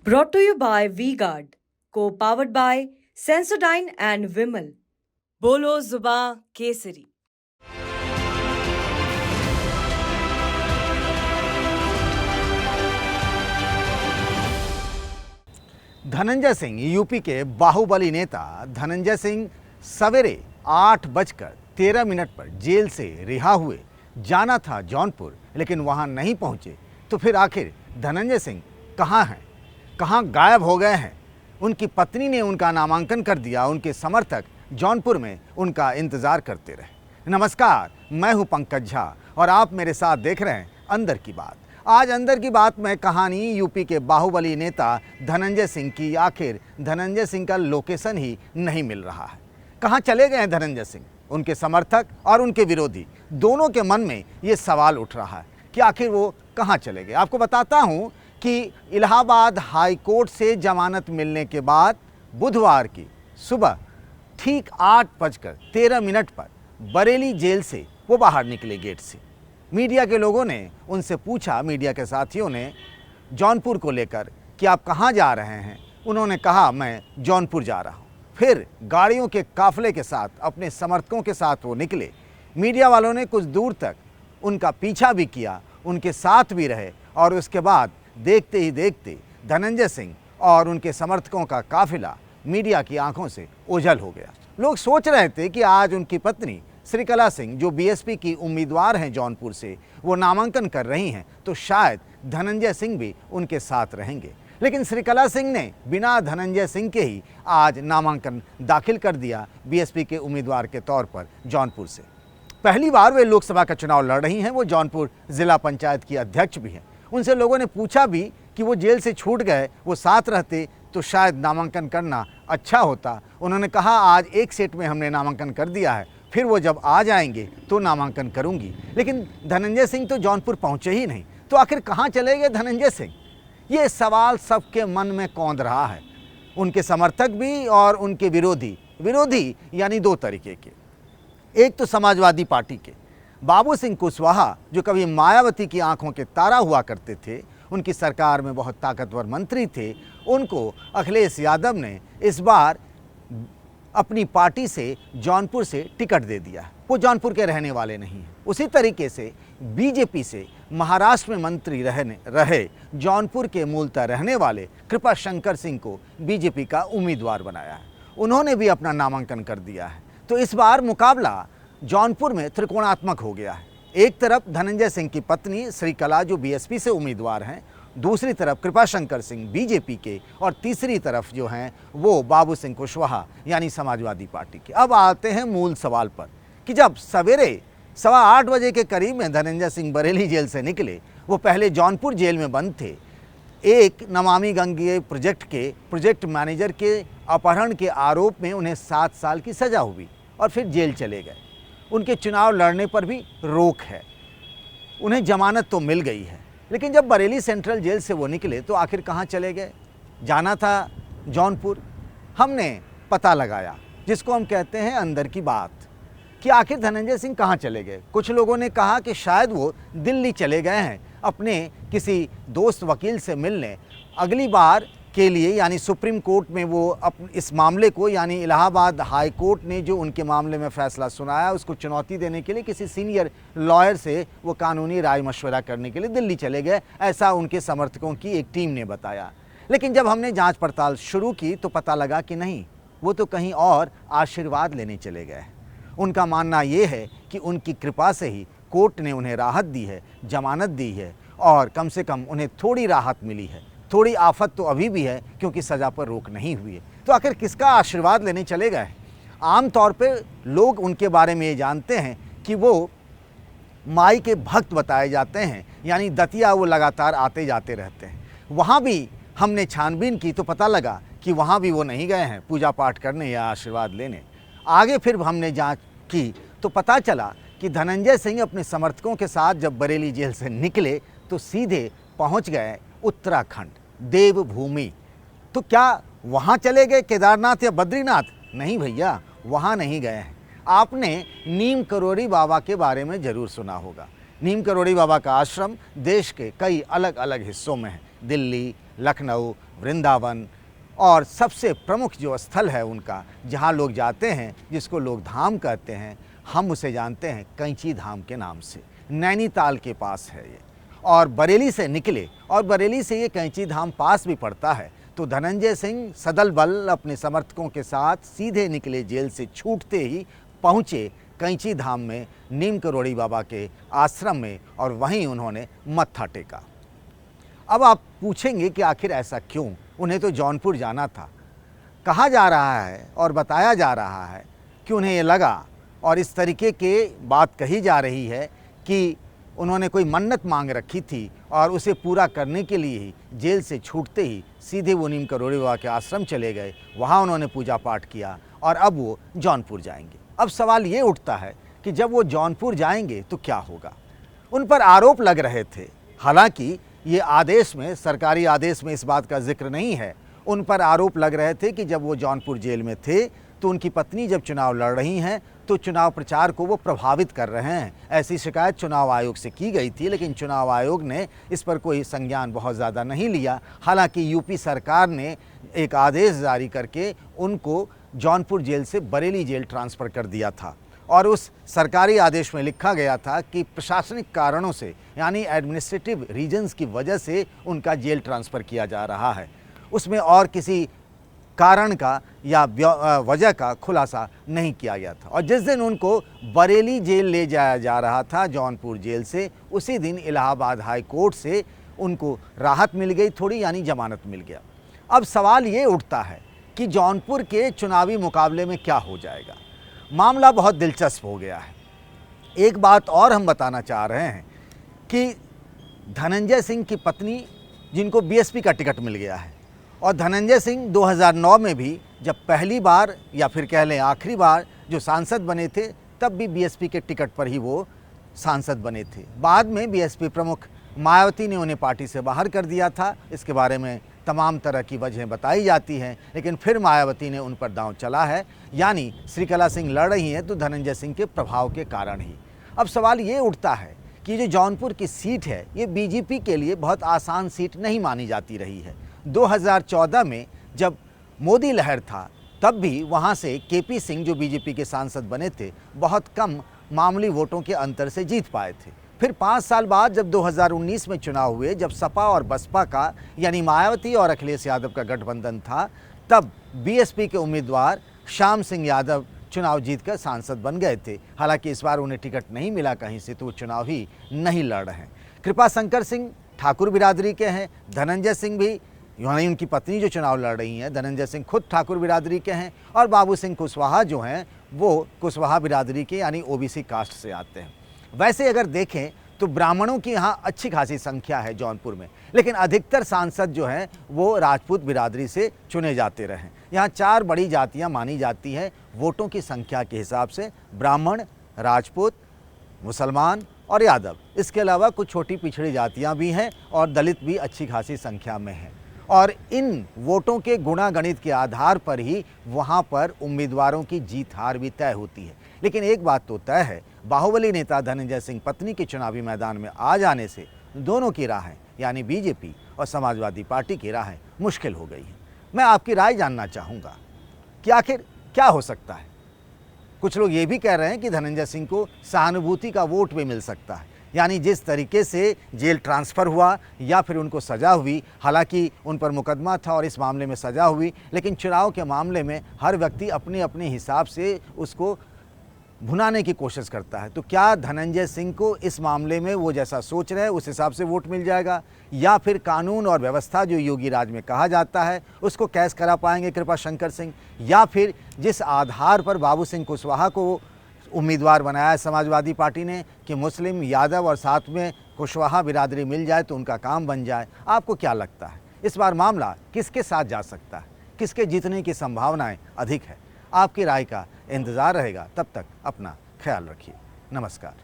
Brought to you by V-Guard, co-powered by Sensodyne and Vimal. बोलो जुबां Kesari. Dhananjay Singh UP के बाहुबली नेता धनंजय सिंह सवेरे 8:13 पर जेल से रिहा हुए। जाना था जौनपुर, लेकिन वहां नहीं पहुंचे। तो फिर आखिर धनंजय सिंह कहां हैं, कहां गायब हो गए हैं? उनकी पत्नी ने उनका नामांकन कर दिया। उनके समर्थक जौनपुर में उनका इंतजार करते रहे। नमस्कार, मैं हूं पंकज झा और आप मेरे साथ देख रहे हैं अंदर की बात। आज अंदर की बात में कहानी यूपी के बाहुबली नेता धनंजय सिंह की। आखिर धनंजय सिंह का लोकेशन ही नहीं मिल रहा है। कहाँ चले गए हैं धनंजय सिंह? उनके समर्थक और उनके विरोधी दोनों के मन में ये सवाल उठ रहा है कि आखिर वो कहाँ चले गए। आपको बताता हूँ कि इलाहाबाद हाई कोर्ट से जमानत मिलने के बाद बुधवार की सुबह ठीक 8:13 पर बरेली जेल से वो बाहर निकले गेट से। मीडिया के लोगों ने उनसे पूछा, मीडिया के साथियों ने जौनपुर को लेकर कि आप कहाँ जा रहे हैं। उन्होंने कहा, मैं जौनपुर जा रहा हूँ। फिर गाड़ियों के काफले के साथ अपने समर्थकों के साथ वो निकले। मीडिया वालों ने कुछ दूर तक उनका पीछा भी किया, उनके साथ भी रहे और उसके बाद देखते ही देखते धनंजय सिंह और उनके समर्थकों का काफिला मीडिया की आंखों से ओझल हो गया। लोग सोच रहे थे कि आज उनकी पत्नी श्रीकला सिंह, जो बीएसपी की उम्मीदवार हैं जौनपुर से, वो नामांकन कर रही हैं, तो शायद धनंजय सिंह भी उनके साथ रहेंगे। लेकिन श्रीकला सिंह ने बिना धनंजय सिंह के ही आज नामांकन दाखिल कर दिया बीएसपी के उम्मीदवार के तौर पर जौनपुर से। पहली बार वे लोकसभा का चुनाव लड़ रही हैं। वो जौनपुर जिला पंचायत की अध्यक्ष भी हैं। उनसे लोगों ने पूछा भी कि वो जेल से छूट गए, वो साथ रहते तो शायद नामांकन करना अच्छा होता। उन्होंने कहा, आज एक सेट में हमने नामांकन कर दिया है, फिर वो जब आ जाएंगे तो नामांकन करूंगी। लेकिन धनंजय सिंह तो जौनपुर पहुंचे ही नहीं। तो आखिर कहां चले गए धनंजय सिंह? ये सवाल सबके मन में कौंध रहा है, उनके समर्थक भी और उनके विरोधी। विरोधी यानी दो तरीके के। एक तो समाजवादी पार्टी के बाबू सिंह कुशवाहा, जो कभी मायावती की आंखों के तारा हुआ करते थे, उनकी सरकार में बहुत ताकतवर मंत्री थे। उनको अखिलेश यादव ने इस बार अपनी पार्टी से जौनपुर से टिकट दे दिया है। वो जौनपुर के रहने वाले नहीं हैं। उसी तरीके से बीजेपी से महाराष्ट्र में मंत्री रहे जौनपुर के मूलतः रहने वाले कृपा शंकर सिंह को बीजेपी का उम्मीदवार बनाया है। उन्होंने भी अपना नामांकन कर दिया है। तो इस बार मुकाबला जौनपुर में त्रिकोणात्मक हो गया है। एक तरफ धनंजय सिंह की पत्नी श्रीकला, जो बीएसपी से उम्मीदवार हैं, दूसरी तरफ कृपा शंकर सिंह बीजेपी के, और तीसरी तरफ जो हैं वो बाबू सिंह कुशवाहा यानी समाजवादी पार्टी के। अब आते हैं मूल सवाल पर कि जब सवेरे 8:15 बजे के करीब में धनंजय सिंह बरेली जेल से निकले, वो पहले जौनपुर जेल में बंद थे। एक नमामि गंगे प्रोजेक्ट के प्रोजेक्ट मैनेजर के अपहरण के आरोप में उन्हें 7 साल की सजा हुई और फिर जेल चले गए। उनके चुनाव लड़ने पर भी रोक है। उन्हें जमानत तो मिल गई है, लेकिन जब बरेली सेंट्रल जेल से वो निकले तो आखिर कहाँ चले गए? जाना था जौनपुर। हमने पता लगाया, जिसको हम कहते हैं अंदर की बात, कि आखिर धनंजय सिंह कहाँ चले गए। कुछ लोगों ने कहा कि शायद वो दिल्ली चले गए हैं अपने किसी दोस्त वकील से मिलने। अगली बार के लिए यानी सुप्रीम कोर्ट में वो इस मामले को, यानी इलाहाबाद हाई कोर्ट ने जो उनके मामले में फैसला सुनाया, उसको चुनौती देने के लिए किसी सीनियर लॉयर से वो कानूनी राय मशवरा करने के लिए दिल्ली चले गए, ऐसा उनके समर्थकों की एक टीम ने बताया। लेकिन जब हमने जांच पड़ताल शुरू की तो पता लगा कि नहीं, वो तो कहीं और आशीर्वाद लेने चले गए हैं। उनका मानना ये है कि उनकी कृपा से ही कोर्ट ने उन्हें राहत दी है, जमानत दी है, और कम से कम उन्हें थोड़ी राहत मिली है। थोड़ी आफत तो अभी भी है, क्योंकि सज़ा पर रोक नहीं हुई है। तो आखिर किसका आशीर्वाद लेने चले गए? आमतौर पे लोग उनके बारे में ये जानते हैं कि वो माई के भक्त बताए जाते हैं, यानी दतिया वो लगातार आते जाते रहते हैं। वहाँ भी हमने छानबीन की तो पता लगा कि वहाँ भी वो नहीं गए हैं पूजा पाठ करने या आशीर्वाद लेने। आगे फिर हमने जांच की तो पता चला कि धनंजय सिंह अपने समर्थकों के साथ जब बरेली जेल से निकले तो सीधे पहुँच गए उत्तराखंड, देवभूमि। तो क्या वहाँ चले गए केदारनाथ या बद्रीनाथ? नहीं भैया, वहाँ नहीं गए हैं। आपने नीम करोड़ी बाबा के बारे में ज़रूर सुना होगा। नीम करोड़ी बाबा का आश्रम देश के कई अलग अलग हिस्सों में है। दिल्ली, लखनऊ, वृंदावन और सबसे प्रमुख जो स्थल है उनका, जहाँ लोग जाते हैं, जिसको लोग धाम कहते हैं, हम उसे जानते हैं कैंची धाम के नाम से। नैनीताल के पास है ये, और बरेली से निकले, और बरेली से ये कैंची धाम पास भी पड़ता है। तो धनंजय सिंह सदल बल अपने समर्थकों के साथ सीधे निकले, जेल से छूटते ही पहुँचे कैंची धाम में नीम करोड़ी बाबा के आश्रम में, और वहीं उन्होंने मत्था टेका। अब आप पूछेंगे कि आखिर ऐसा क्यों, उन्हें तो जौनपुर जाना था। कहा जा रहा है और बताया जा रहा है कि उन्हें ये लगा, और इस तरीके के बात कही जा रही है कि उन्होंने कोई मन्नत मांग रखी थी और उसे पूरा करने के लिए ही जेल से छूटते ही सीधे वो नीम करोड़ी बाबा के आश्रम चले गए। वहाँ उन्होंने पूजा पाठ किया और अब वो जौनपुर जाएंगे। अब सवाल ये उठता है कि जब वो जौनपुर जाएंगे तो क्या होगा। उन पर आरोप लग रहे थे, हालांकि ये आदेश में, सरकारी आदेश में इस बात का जिक्र नहीं है। उन पर आरोप लग रहे थे कि जब वो जौनपुर जेल में थे तो उनकी पत्नी जब चुनाव लड़ रही हैं तो चुनाव प्रचार को वो प्रभावित कर रहे हैं। ऐसी शिकायत चुनाव आयोग से की गई थी, लेकिन चुनाव आयोग ने इस पर कोई संज्ञान बहुत ज़्यादा नहीं लिया। हालांकि यूपी सरकार ने एक आदेश जारी करके उनको जौनपुर जेल से बरेली जेल ट्रांसफ़र कर दिया था, और उस सरकारी आदेश में लिखा गया था कि प्रशासनिक कारणों से, यानी एडमिनिस्ट्रेटिव रीजन्स की वजह से उनका जेल ट्रांसफ़र किया जा रहा है। उसमें और किसी कारण का या वजह का खुलासा नहीं किया गया था। और जिस दिन उनको बरेली जेल ले जाया जा रहा था जौनपुर जेल से, उसी दिन इलाहाबाद हाई कोर्ट से उनको राहत मिल गई थोड़ी, यानी जमानत मिल गया। अब सवाल ये उठता है कि जौनपुर के चुनावी मुकाबले में क्या हो जाएगा। मामला बहुत दिलचस्प हो गया है। एक बात और हम बताना चाह रहे हैं कि धनंजय सिंह की पत्नी, जिनको बीएसपी का टिकट मिल गया है, और धनंजय सिंह 2009 में भी जब पहली बार या फिर कह लें आखिरी बार जो सांसद बने थे, तब भी बीएसपी के टिकट पर ही वो सांसद बने थे। बाद में बीएसपी प्रमुख मायावती ने उन्हें पार्टी से बाहर कर दिया था। इसके बारे में तमाम तरह की वजहें बताई जाती हैं, लेकिन फिर मायावती ने उन पर दांव चला है, यानी श्रीकला सिंह लड़ रही हैं तो धनंजय सिंह के प्रभाव के कारण ही। अब सवाल ये उठता है कि जो जौनपुर की सीट है, ये बीजेपी के लिए बहुत आसान सीट नहीं मानी जाती रही है। 2014 में जब मोदी लहर था, तब भी वहाँ से केपी सिंह, जो बीजेपी के सांसद बने थे, बहुत कम मामूली वोटों के अंतर से जीत पाए थे। फिर 5 साल बाद जब 2019 में चुनाव हुए, जब सपा और बसपा का, यानी मायावती और अखिलेश यादव का गठबंधन था, तब बीएसपी के उम्मीदवार श्याम सिंह यादव चुनाव जीतकर सांसद बन गए थे। हालांकि इस बार उन्हें टिकट नहीं मिला कहीं से, तो वो चुनाव ही नहीं लड़ रहे हैं। कृपा शंकर सिंह ठाकुर बिरादरी के हैं, धनंजय सिंह भी, यानी उनकी पत्नी जो चुनाव लड़ रही हैं, धनंजय सिंह खुद ठाकुर बिरादरी के हैं, और बाबू सिंह कुशवाहा जो हैं वो कुशवाहा बिरादरी के, यानी ओबीसी कास्ट से आते हैं। वैसे अगर देखें तो ब्राह्मणों की यहाँ अच्छी खासी संख्या है जौनपुर में, लेकिन अधिकतर सांसद जो हैं वो राजपूत बिरादरी से चुने जाते रहे। यहाँ 4 बड़ी जातियाँ मानी जाती हैं वोटों की संख्या के हिसाब से: ब्राह्मण, राजपूत, मुसलमान और यादव। इसके अलावा कुछ छोटी पिछड़ी जातियाँ भी हैं और दलित भी अच्छी खासी संख्या में हैं। और इन वोटों के गुणागणित के आधार पर ही वहाँ पर उम्मीदवारों की जीत हार भी तय होती है। लेकिन एक बात तो तय है, बाहुबली नेता धनंजय सिंह पत्नी के चुनावी मैदान में आ जाने से दोनों की राहें, यानी बीजेपी और समाजवादी पार्टी की राहें मुश्किल हो गई हैं। मैं आपकी राय जानना चाहूँगा कि आखिर क्या हो सकता है। कुछ लोग ये भी कह रहे हैं कि धनंजय सिंह को सहानुभूति का वोट भी मिल सकता है, यानी जिस तरीके से जेल ट्रांसफ़र हुआ या फिर उनको सज़ा हुई, हालांकि उन पर मुकदमा था और इस मामले में सज़ा हुई, लेकिन चुनाव के मामले में हर व्यक्ति अपने अपने हिसाब से उसको भुनाने की कोशिश करता है। तो क्या धनंजय सिंह को इस मामले में वो जैसा सोच रहे हैं उस हिसाब से वोट मिल जाएगा, या फिर कानून और व्यवस्था जो योगी राज में कहा जाता है उसको कैश करा पाएंगे कृपा शंकर सिंह, या फिर जिस आधार पर बाबू सिंह कुशवाहा को उम्मीदवार बनाया है समाजवादी पार्टी ने कि मुस्लिम, यादव और साथ में कुशवाहा बिरादरी मिल जाए तो उनका काम बन जाए। आपको क्या लगता है इस बार मामला किसके साथ जा सकता है, किसके जीतने की संभावनाएं अधिक है? आपकी राय का इंतज़ार रहेगा। तब तक अपना ख्याल रखिए। नमस्कार।